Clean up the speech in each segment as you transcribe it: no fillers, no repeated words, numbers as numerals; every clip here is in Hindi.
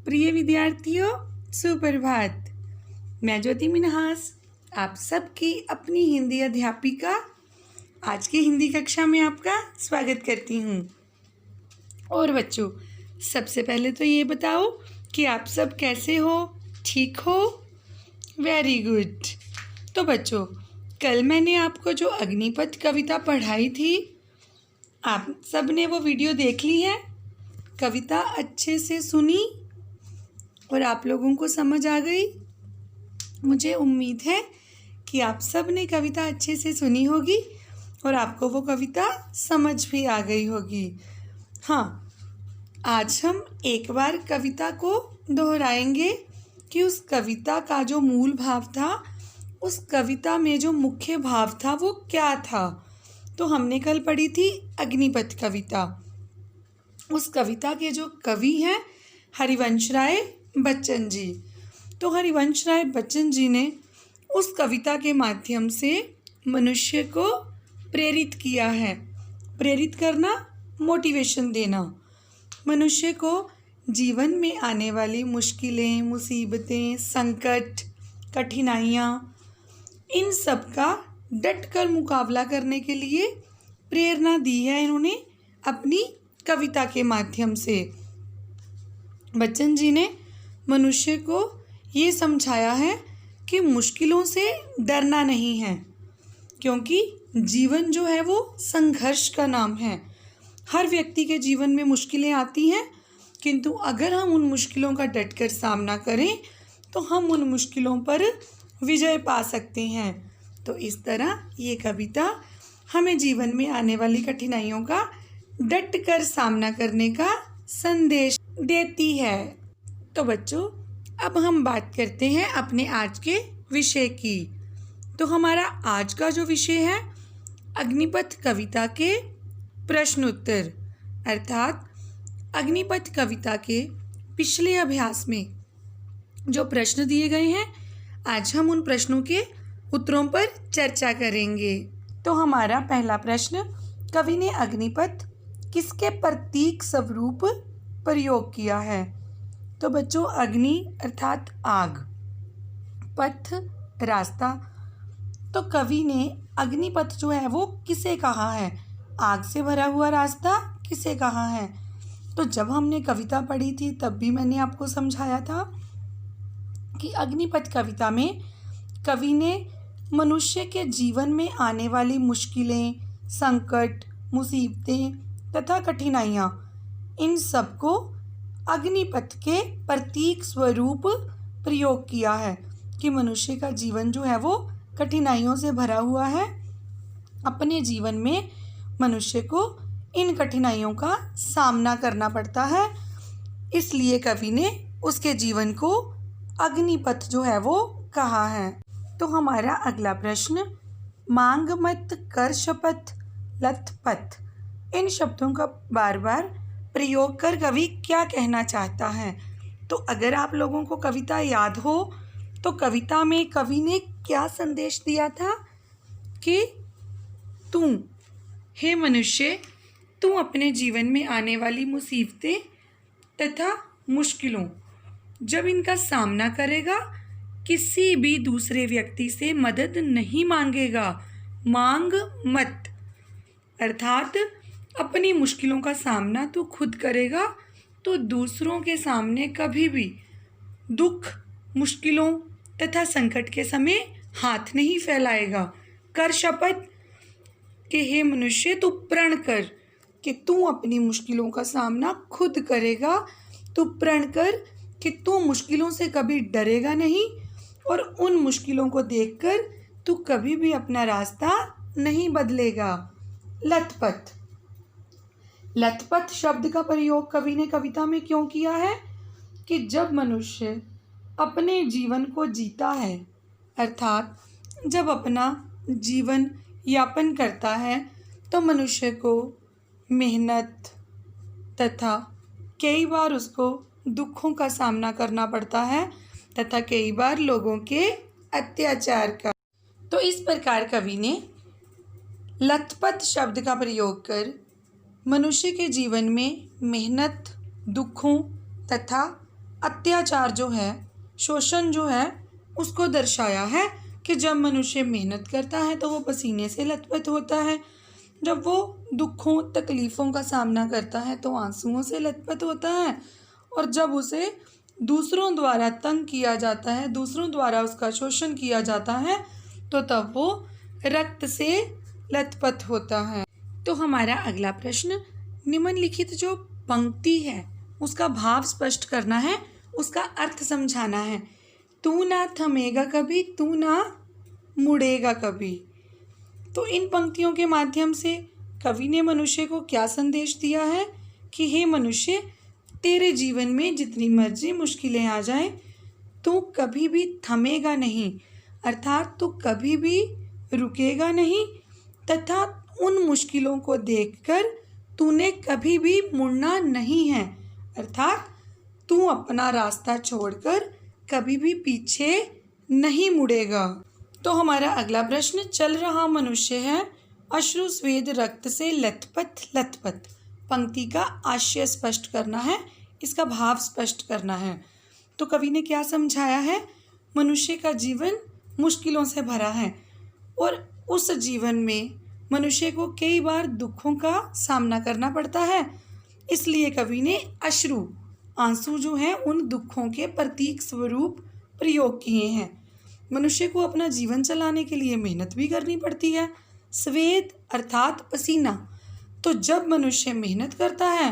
प्रिय विद्यार्थियों, सुप्रभात। मैं ज्योति मिन्हास आप सबकी अपनी हिंदी अध्यापिका आज की हिंदी कक्षा में आपका स्वागत करती हूँ। और बच्चों, सबसे पहले तो ये बताओ कि आप सब कैसे हो? ठीक हो? Very good. तो बच्चों, कल मैंने आपको जो अग्निपथ कविता पढ़ाई थी, आप सब ने वो वीडियो देख ली है? कविता अच्छे से सुनी और आप लोगों को समझ आ गई? मुझे उम्मीद है कि आप सब ने कविता अच्छे से सुनी होगी और आपको वो कविता समझ भी आ गई होगी। हाँ, आज हम एक बार कविता को दोहराएंगे कि उस कविता का जो मूल भाव था, उस कविता में जो मुख्य भाव था वो क्या था। तो हमने कल पढ़ी थी अग्निपथ कविता। उस कविता के जो कवि हैं हरिवंश राय बच्चन जी। तो हरिवंश राय बच्चन जी ने उस कविता के माध्यम से मनुष्य को प्रेरित किया है। प्रेरित करना, मोटिवेशन देना। मनुष्य को जीवन में आने वाली मुश्किलें, मुसीबतें, संकट, कठिनाइयाँ, इन सब का डट कर मुकाबला करने के लिए प्रेरणा दी है इन्होंने अपनी कविता के माध्यम से। बच्चन जी ने मनुष्य को ये समझाया है कि मुश्किलों से डरना नहीं है, क्योंकि जीवन जो है वो संघर्ष का नाम है। हर व्यक्ति के जीवन में मुश्किलें आती हैं, किंतु अगर हम उन मुश्किलों का डटकर सामना करें तो हम उन मुश्किलों पर विजय पा सकते हैं। तो इस तरह ये कविता हमें जीवन में आने वाली कठिनाइयों का डटकर सामना करने का संदेश देती है। तो बच्चों, अब हम बात करते हैं अपने आज के विषय की। तो हमारा आज का जो विषय है अग्निपथ कविता के प्रश्न उत्तर, अर्थात अग्निपथ कविता के पिछले अभ्यास में जो प्रश्न दिए गए हैं, आज हम उन प्रश्नों के उत्तरों पर चर्चा करेंगे। तो हमारा पहला प्रश्न, कवि ने अग्निपथ किसके प्रतीक स्वरूप प्रयोग किया है? तो बच्चों, अग्नि अर्थात आग, पथ रास्ता। तो कवि ने अग्निपथ जो है वो किसे कहा है? आग से भरा हुआ रास्ता किसे कहा है? तो जब हमने कविता पढ़ी थी तब भी मैंने आपको समझाया था कि अग्निपथ कविता में कवि ने मनुष्य के जीवन में आने वाली मुश्किलें, संकट, मुसीबतें तथा कठिनाइयाँ, इन सब को अग्निपथ के प्रतीक स्वरूप प्रयोग किया है कि मनुष्य का जीवन जो है वो कठिनाइयों से भरा हुआ है। अपने जीवन में मनुष्य को इन कठिनाइयों का सामना करना पड़ता है, इसलिए कवि ने उसके जीवन को अग्निपथ जो है वो कहा है। तो हमारा अगला प्रश्न, मांग मत कर शपथ लथ पथ, इन शब्दों का बार बार प्रयोग कर कवि क्या कहना चाहता है? तो अगर आप लोगों को कविता याद हो तो कविता में कवि ने क्या संदेश दिया था कि तू, हे मनुष्य, तू अपने जीवन में आने वाली मुसीबतें तथा मुश्किलों, जब इनका सामना करेगा, किसी भी दूसरे व्यक्ति से मदद नहीं मांगेगा। मांग मत अर्थात अपनी मुश्किलों का सामना तो खुद करेगा, तो दूसरों के सामने कभी भी दुख, मुश्किलों तथा संकट के समय हाथ नहीं फैलाएगा। कर शपथ कि हे मनुष्य, तू प्रण कर कि तू अपनी मुश्किलों का सामना खुद करेगा। तू प्रण कर कि तू मुश्किलों से कभी डरेगा नहीं और उन मुश्किलों को देखकर तू कभी भी अपना रास्ता नहीं बदलेगा। लथपथ, लथपथ शब्द का प्रयोग कवि ने कविता में क्यों किया है? कि जब मनुष्य अपने जीवन को जीता है, अर्थात जब अपना जीवन यापन करता है, तो मनुष्य को मेहनत तथा कई बार उसको दुखों का सामना करना पड़ता है तथा कई बार लोगों के अत्याचार का। तो इस प्रकार कवि ने लथपथ शब्द का प्रयोग कर मनुष्य के जीवन में मेहनत, दुखों तथा अत्याचार जो है, शोषण जो है, उसको दर्शाया है कि जब मनुष्य मेहनत करता है तो वो पसीने से लथपथ होता है, जब वो दुखों तकलीफ़ों का सामना करता है तो आंसुओं से लथपथ होता है, और जब उसे दूसरों द्वारा तंग किया जाता है, दूसरों द्वारा उसका शोषण किया जाता है, तो तब वो रक्त से लथपथ होता है। तो हमारा अगला प्रश्न, निम्नलिखित जो पंक्ति है उसका भाव स्पष्ट करना है, उसका अर्थ समझाना है। तू ना थमेगा कभी, तू ना मुड़ेगा कभी। तो इन पंक्तियों के माध्यम से कवि ने मनुष्य को क्या संदेश दिया है कि हे मनुष्य, तेरे जीवन में जितनी मर्जी मुश्किलें आ जाएं, तू कभी भी थमेगा नहीं, अर्थात तू कभी भी रुकेगा नहीं, तथा उन मुश्किलों को देखकर तूने कभी भी मुड़ना नहीं है, अर्थात तू अपना रास्ता छोड़कर कभी भी पीछे नहीं मुड़ेगा। तो हमारा अगला प्रश्न, चल रहा मनुष्य है अश्रु स्वेद रक्त से लथपथ लथपथ। पंक्ति का आशय स्पष्ट करना है, इसका भाव स्पष्ट करना है। तो कवि ने क्या समझाया है, मनुष्य का जीवन मुश्किलों से भरा है और उस जीवन में मनुष्य को कई बार दुखों का सामना करना पड़ता है, इसलिए कवि ने अश्रु, आंसू जो हैं, उन दुखों के प्रतीक स्वरूप प्रयोग किए हैं। मनुष्य को अपना जीवन चलाने के लिए मेहनत भी करनी पड़ती है। स्वेद अर्थात पसीना, तो जब मनुष्य मेहनत करता है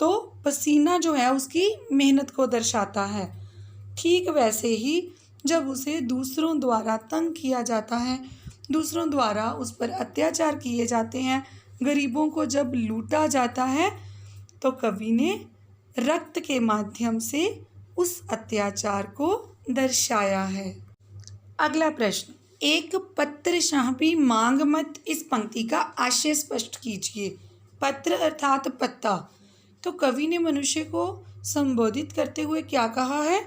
तो पसीना जो है उसकी मेहनत को दर्शाता है। ठीक वैसे ही जब उसे दूसरों द्वारा तंग किया जाता है, दूसरों द्वारा उस पर अत्याचार किए जाते हैं, गरीबों को जब लूटा जाता है, तो कवि ने रक्त के माध्यम से उस अत्याचार को दर्शाया है। अगला प्रश्न, एक पत्र शाहपी मांग मत, इस पंक्ति का आशय स्पष्ट कीजिए। पत्र अर्थात पत्ता। तो कवि ने मनुष्य को संबोधित करते हुए क्या कहा है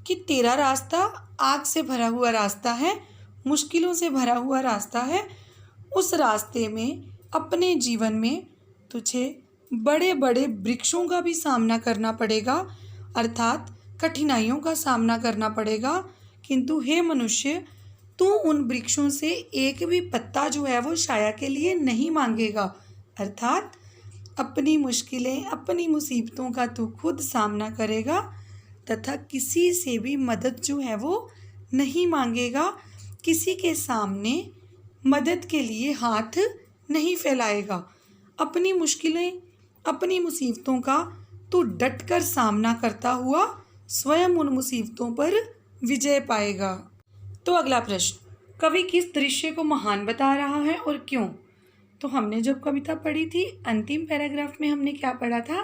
कि तेरा रास्ता आग से भरा हुआ रास्ता है, मुश्किलों से भरा हुआ रास्ता है। उस रास्ते में अपने जीवन में तुझे बड़े बड़े वृक्षों का भी सामना करना पड़ेगा, अर्थात कठिनाइयों का सामना करना पड़ेगा, किंतु हे मनुष्य, तू उन वृक्षों से एक भी पत्ता जो है वो छाया के लिए नहीं मांगेगा, अर्थात अपनी मुश्किलें, अपनी मुसीबतों का तू खुद सामना करेगा तथा किसी से भी मदद जो है वो नहीं मांगेगा, किसी के सामने मदद के लिए हाथ नहीं फैलाएगा। अपनी मुश्किलें, अपनी मुसीबतों का तू डटकर सामना करता हुआ स्वयं उन मुसीबतों पर विजय पाएगा। तो अगला प्रश्न, कवि किस दृश्य को महान बता रहा है और क्यों? तो हमने जब कविता पढ़ी थी, अंतिम पैराग्राफ में हमने क्या पढ़ा था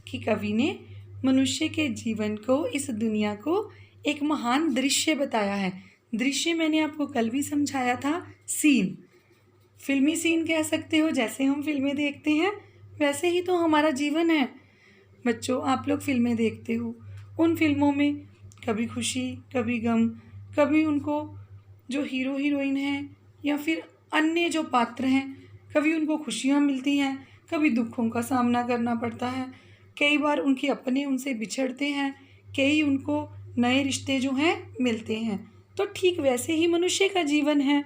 कि कवि ने मनुष्य के जीवन को, इस दुनिया को एक महान दृश्य बताया है। दृश्य मैंने आपको कल भी समझाया था, सीन, फिल्मी सीन कह सकते हो। जैसे हम फिल्में देखते हैं वैसे ही तो हमारा जीवन है। बच्चों, आप लोग फिल्में देखते हो, उन फिल्मों में कभी खुशी, कभी गम, कभी उनको जो हीरो हीरोइन हैं या फिर अन्य जो पात्र हैं, कभी उनको खुशियाँ मिलती हैं, कभी दुखों का सामना करना पड़ता है। कई बार उनके अपने उनसे बिछड़ते हैं, कई उनको नए रिश्ते जो हैं मिलते हैं। तो ठीक वैसे ही मनुष्य का जीवन है।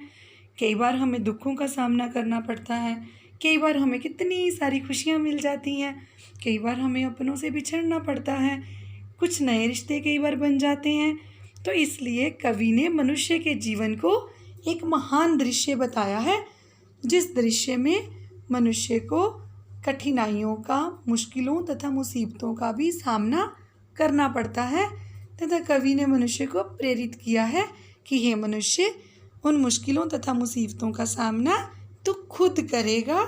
कई बार हमें दुखों का सामना करना पड़ता है, कई बार हमें कितनी सारी खुशियाँ मिल जाती हैं, कई बार हमें अपनों से बिछड़ना पड़ता है, कुछ नए रिश्ते कई बार बन जाते हैं। तो इसलिए कवि ने मनुष्य के जीवन को एक महान दृश्य बताया है, जिस दृश्य में मनुष्य को कठिनाइयों का, मुश्किलों तथा मुसीबतों का भी सामना करना पड़ता है, तथा कवि ने मनुष्य को प्रेरित किया है कि हे मनुष्य, उन मुश्किलों तथा मुसीबतों का सामना तो खुद करेगा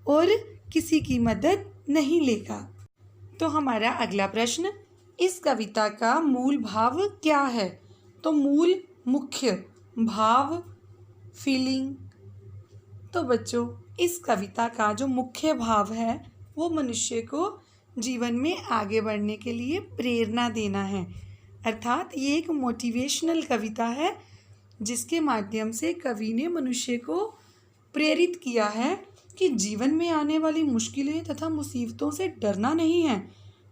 और किसी की मदद नहीं लेगा। तो हमारा अगला प्रश्न, इस कविता का मूल भाव क्या है? तो मूल, मुख्य भाव, फीलिंग। तो बच्चों, इस कविता का जो मुख्य भाव है वो मनुष्य को जीवन में आगे बढ़ने के लिए प्रेरणा देना है, अर्थात ये एक मोटिवेशनल कविता है जिसके माध्यम से कवि ने मनुष्य को प्रेरित किया है कि जीवन में आने वाली मुश्किलें तथा मुसीबतों से डरना नहीं है।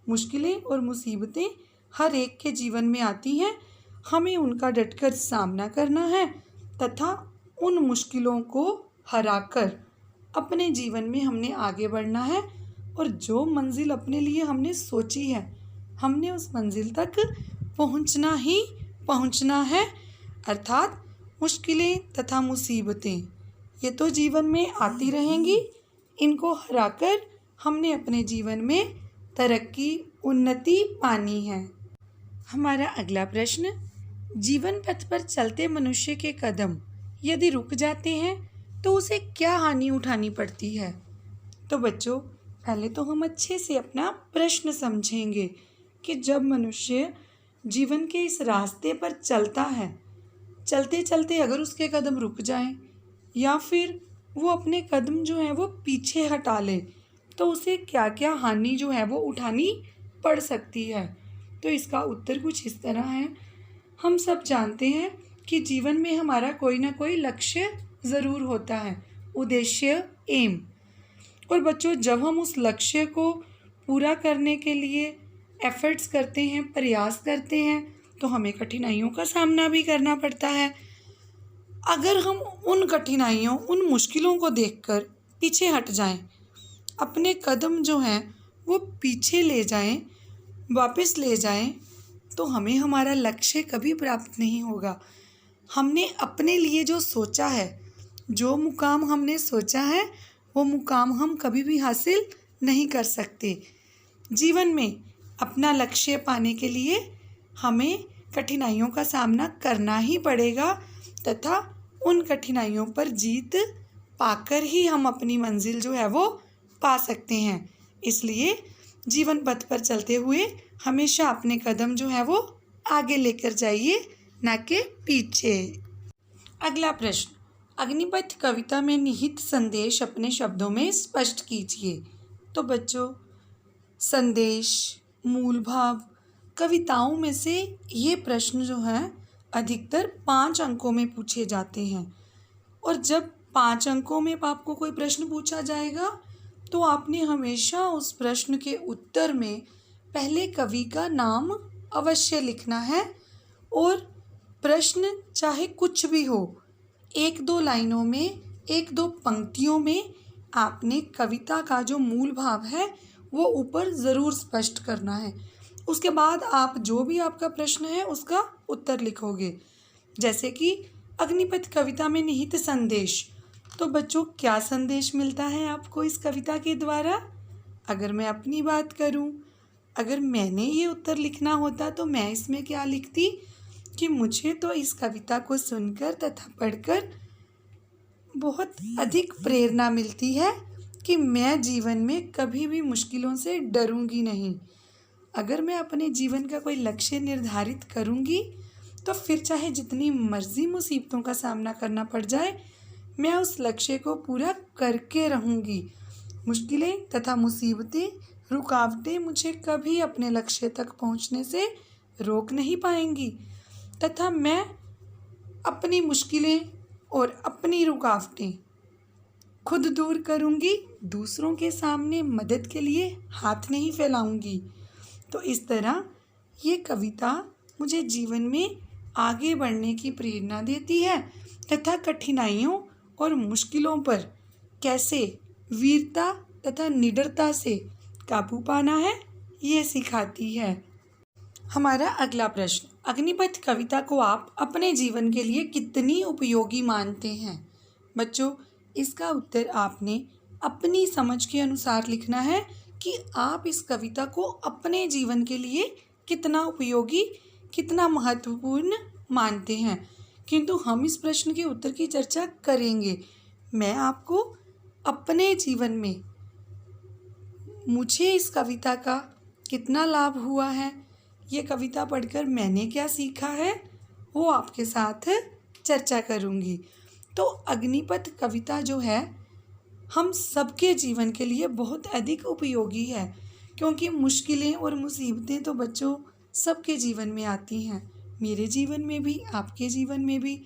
मुश्किलें और मुसीबतें हर एक के जीवन में आती हैं। हमें उनका डटकर सामना करना है तथा उन मुश्किलों को हराकर अपने जीवन में हमने आगे बढ़ना है और जो मंजिल अपने लिए हमने सोची है हमने उस मंजिल तक पहुंचना ही पहुंचना है। अर्थात मुश्किलें तथा मुसीबतें ये तो जीवन में आती रहेंगी, इनको हराकर हमने अपने जीवन में तरक्की उन्नति पानी है। हमारा अगला प्रश्न, जीवन पथ पर चलते मनुष्य के कदम यदि रुक जाते हैं तो उसे क्या हानि उठानी पड़ती है? तो बच्चों, पहले तो हम अच्छे से अपना प्रश्न समझेंगे कि जब मनुष्य जीवन के इस रास्ते पर चलता है, चलते चलते अगर उसके कदम रुक जाएं या फिर वो अपने कदम जो है वो पीछे हटा ले तो उसे क्या क्या हानि जो है वो उठानी पड़ सकती है। तो इसका उत्तर कुछ इस तरह है। हम सब जानते हैं कि जीवन में हमारा कोई ना कोई लक्ष्य ज़रूर होता है, उद्देश्य, एम। और बच्चों, जब हम उस लक्ष्य को पूरा करने के लिए एफर्ट्स करते हैं, प्रयास करते हैं, तो हमें कठिनाइयों का सामना भी करना पड़ता है। अगर हम उन कठिनाइयों, उन मुश्किलों को देखकर पीछे हट जाएं, अपने कदम जो हैं वो पीछे ले जाएं, वापस ले जाएं, तो हमें हमारा लक्ष्य कभी प्राप्त नहीं होगा। हमने अपने लिए जो सोचा है, जो मुकाम हमने सोचा है, वो मुकाम हम कभी भी हासिल नहीं कर सकते। जीवन में अपना लक्ष्य पाने के लिए हमें कठिनाइयों का सामना करना ही पड़ेगा तथा उन कठिनाइयों पर जीत पाकर ही हम अपनी मंजिल जो है वो पा सकते हैं। इसलिए जीवन पथ पर चलते हुए हमेशा अपने कदम जो है वो आगे लेकर जाइए, ना कि पीछे। अगला प्रश्न, अग्निपथ कविता में निहित संदेश अपने शब्दों में स्पष्ट कीजिए। तो बच्चों, संदेश, मूल भाव, कविताओं में से ये प्रश्न जो है अधिकतर 5 अंकों में पूछे जाते हैं। और जब 5 अंकों में आपको कोई प्रश्न पूछा जाएगा तो आपने हमेशा उस प्रश्न के उत्तर में पहले कवि का नाम अवश्य लिखना है। और प्रश्न चाहे कुछ भी हो, 1-2 लाइनों में, 1-2 पंक्तियों में आपने कविता का जो मूल भाव है वो ऊपर ज़रूर स्पष्ट करना है। उसके बाद आप जो भी आपका प्रश्न है उसका उत्तर लिखोगे। जैसे कि अग्निपथ कविता में निहित संदेश, तो बच्चों क्या संदेश मिलता है आपको इस कविता के द्वारा? अगर मैं अपनी बात करूं, अगर मैंने ये उत्तर लिखना होता तो मैं इसमें क्या लिखती कि मुझे तो इस कविता को सुनकर तथा पढ़कर बहुत अधिक प्रेरणा मिलती है कि मैं जीवन में कभी भी मुश्किलों से डरूंगी नहीं। अगर मैं अपने जीवन का कोई लक्ष्य निर्धारित करूंगी तो फिर चाहे जितनी मर्जी मुसीबतों का सामना करना पड़ जाए, मैं उस लक्ष्य को पूरा करके रहूंगी। मुश्किलें तथा मुसीबतें, रुकावटें मुझे कभी अपने लक्ष्य तक पहुंचने से रोक नहीं पाएंगी तथा मैं अपनी मुश्किलें और अपनी रुकावटें खुद दूर करूंगी, दूसरों के सामने मदद के लिए हाथ नहीं फैलाऊंगी। तो इस तरह ये कविता मुझे जीवन में आगे बढ़ने की प्रेरणा देती है तथा कठिनाइयों और मुश्किलों पर कैसे वीरता तथा निडरता से काबू पाना है ये सिखाती है। हमारा अगला प्रश्न, अग्निपथ कविता को आप अपने जीवन के लिए कितनी उपयोगी मानते हैं? बच्चों, इसका उत्तर आपने अपनी समझ के अनुसार लिखना है कि आप इस कविता को अपने जीवन के लिए कितना उपयोगी, कितना महत्वपूर्ण मानते हैं। किंतु हम इस प्रश्न के उत्तर की चर्चा करेंगे। मैं आपको अपने जीवन में मुझे इस कविता का कितना लाभ हुआ है, ये कविता पढ़कर मैंने क्या सीखा है, वो आपके साथ चर्चा करूँगी। तो अग्निपथ कविता जो है हम सबके जीवन के लिए बहुत अधिक उपयोगी है, क्योंकि मुश्किलें और मुसीबतें तो बच्चों सबके जीवन में आती हैं। मेरे जीवन में भी, आपके जीवन में भी।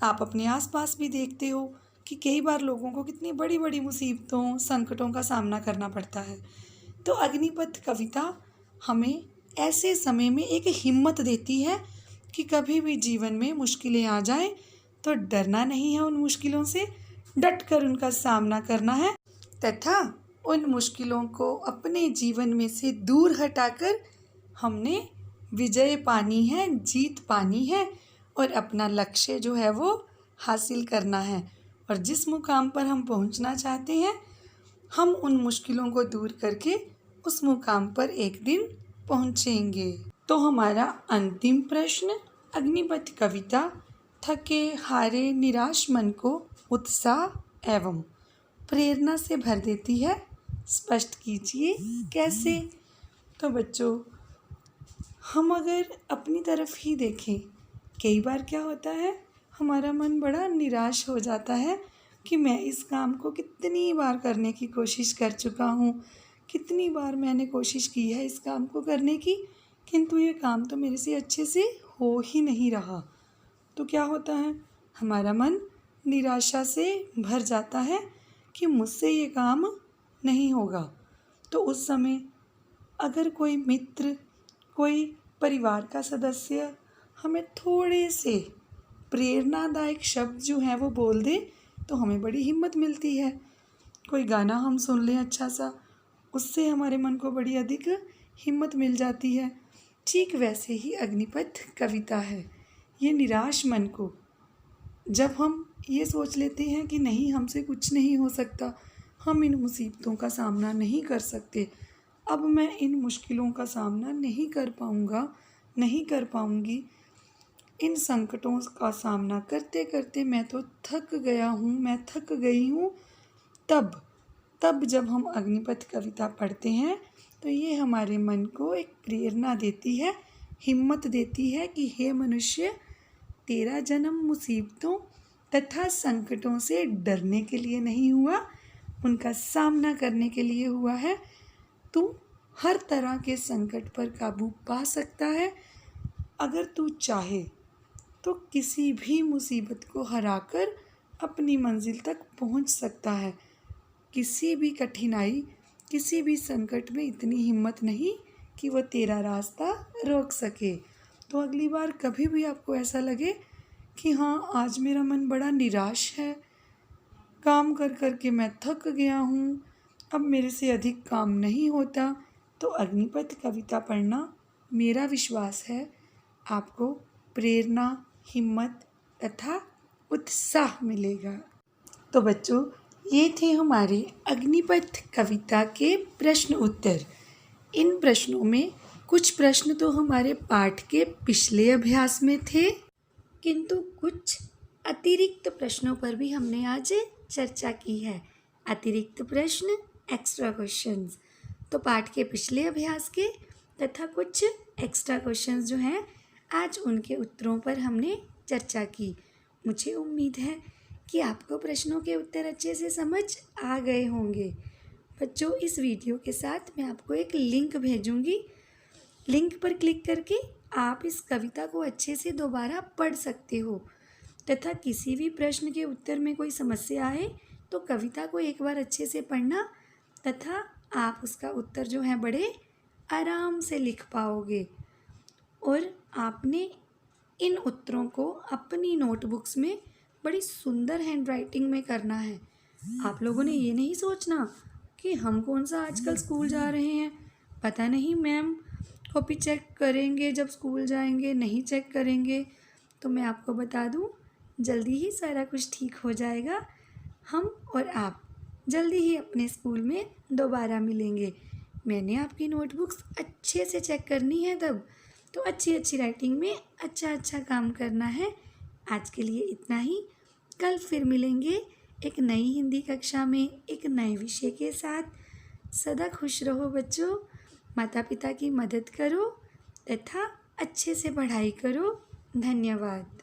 आप अपने आसपास भी देखते हो कि कई बार लोगों को कितनी बड़ी बड़ी मुसीबतों, संकटों का सामना करना पड़ता है। तो अग्निपथ कविता हमें ऐसे समय में एक हिम्मत देती है कि कभी भी जीवन में मुश्किलें आ जाएं तो डरना नहीं है, उन मुश्किलों से डट कर उनका सामना करना है तथा उन मुश्किलों को अपने जीवन में से दूर हटाकर हमने विजय पानी है, जीत पानी है और अपना लक्ष्य जो है वो हासिल करना है। और जिस मुकाम पर हम पहुंचना चाहते हैं, हम उन मुश्किलों को दूर करके उस मुकाम पर एक दिन पहुंचेंगे। तो हमारा अंतिम प्रश्न, अग्निपथ कविता थके हारे निराश मन को उत्साह एवं प्रेरणा से भर देती है, स्पष्ट कीजिए कैसे। तो बच्चों, हम अगर अपनी तरफ ही देखें, कई बार क्या होता है, हमारा मन बड़ा निराश हो जाता है कि मैं इस काम को कितनी बार करने की कोशिश कर चुका हूँ, कितनी बार मैंने कोशिश की है इस काम को करने की, किंतु ये काम तो मेरे से अच्छे से हो ही नहीं रहा। तो क्या होता है, हमारा मन निराशा से भर जाता है कि मुझसे ये काम नहीं होगा। तो उस समय अगर कोई मित्र, कोई परिवार का सदस्य हमें थोड़े से प्रेरणादायक शब्द जो हैं वो बोल दे तो हमें बड़ी हिम्मत मिलती है। कोई गाना हम सुन लें अच्छा सा, उससे हमारे मन को बड़ी अधिक हिम्मत मिल जाती है। ठीक वैसे ही अग्निपथ कविता है। ये निराश मन को, जब हम ये सोच लेते हैं कि नहीं, हमसे कुछ नहीं हो सकता, हम इन मुसीबतों का सामना नहीं कर सकते, अब मैं इन मुश्किलों का सामना नहीं कर पाऊँगा, नहीं कर पाऊँगी, इन संकटों का सामना करते करते मैं तो थक गया हूँ, मैं थक गई हूँ, तब जब हम अग्निपथ कविता पढ़ते हैं तो ये हमारे मन को एक प्रेरणा देती है, हिम्मत देती है कि हे मनुष्य, तेरा जन्म मुसीबतों तथा संकटों से डरने के लिए नहीं हुआ, उनका सामना करने के लिए हुआ है। तू हर तरह के संकट पर काबू पा सकता है। अगर तू चाहे तो किसी भी मुसीबत को हराकर अपनी मंजिल तक पहुंच सकता है। किसी भी कठिनाई, किसी भी संकट में इतनी हिम्मत नहीं कि वह तेरा रास्ता रोक सके। तो अगली बार कभी भी आपको ऐसा लगे कि हाँ, आज मेरा मन बड़ा निराश है, काम कर कर के मैं थक गया हूँ, अब मेरे से अधिक काम नहीं होता, तो अग्निपथ कविता पढ़ना, मेरा विश्वास है आपको प्रेरणा, हिम्मत तथा उत्साह मिलेगा। तो बच्चों, ये थे हमारे अग्निपथ कविता के प्रश्न उत्तर। इन प्रश्नों में कुछ प्रश्न तो हमारे पाठ के पिछले अभ्यास में थे, किंतु कुछ अतिरिक्त प्रश्नों पर भी हमने आज चर्चा की है। अतिरिक्त प्रश्न, एक्स्ट्रा क्वेश्चंस। तो पाठ के पिछले अभ्यास के तथा कुछ एक्स्ट्रा क्वेश्चंस जो हैं, आज उनके उत्तरों पर हमने चर्चा की। मुझे उम्मीद है कि आपको प्रश्नों के उत्तर अच्छे से समझ आ गए होंगे। बच्चों, इस वीडियो के साथ मैं आपको एक लिंक भेजूंगी। लिंक पर क्लिक करके आप इस कविता को अच्छे से दोबारा पढ़ सकते हो तथा किसी भी प्रश्न के उत्तर में कोई समस्या आए तो कविता को एक बार अच्छे से पढ़ना तथा आप उसका उत्तर जो है बड़े आराम से लिख पाओगे। और आपने इन उत्तरों को अपनी नोटबुक्स में बड़ी सुंदर हैंडराइटिंग में करना है। आप लोगों ने ये नहीं सोचना कि हम कौन सा आजकल स्कूल जा रहे हैं, पता नहीं मैम कॉपी चेक करेंगे जब स्कूल जाएंगे, नहीं चेक करेंगे। तो मैं आपको बता दूं, जल्दी ही सारा कुछ ठीक हो जाएगा। हम और आप जल्दी ही अपने स्कूल में दोबारा मिलेंगे। मैंने आपकी नोटबुक्स अच्छे से चेक करनी है तब, तो अच्छी अच्छी राइटिंग में अच्छा काम करना है। आज के लिए इतना ही। कल फिर मिलेंगे एक नई हिंदी कक्षा में एक नए विषय के साथ। सदा खुश रहो बच्चों, माता पिता की मदद करो तथा अच्छे से पढ़ाई करो। धन्यवाद।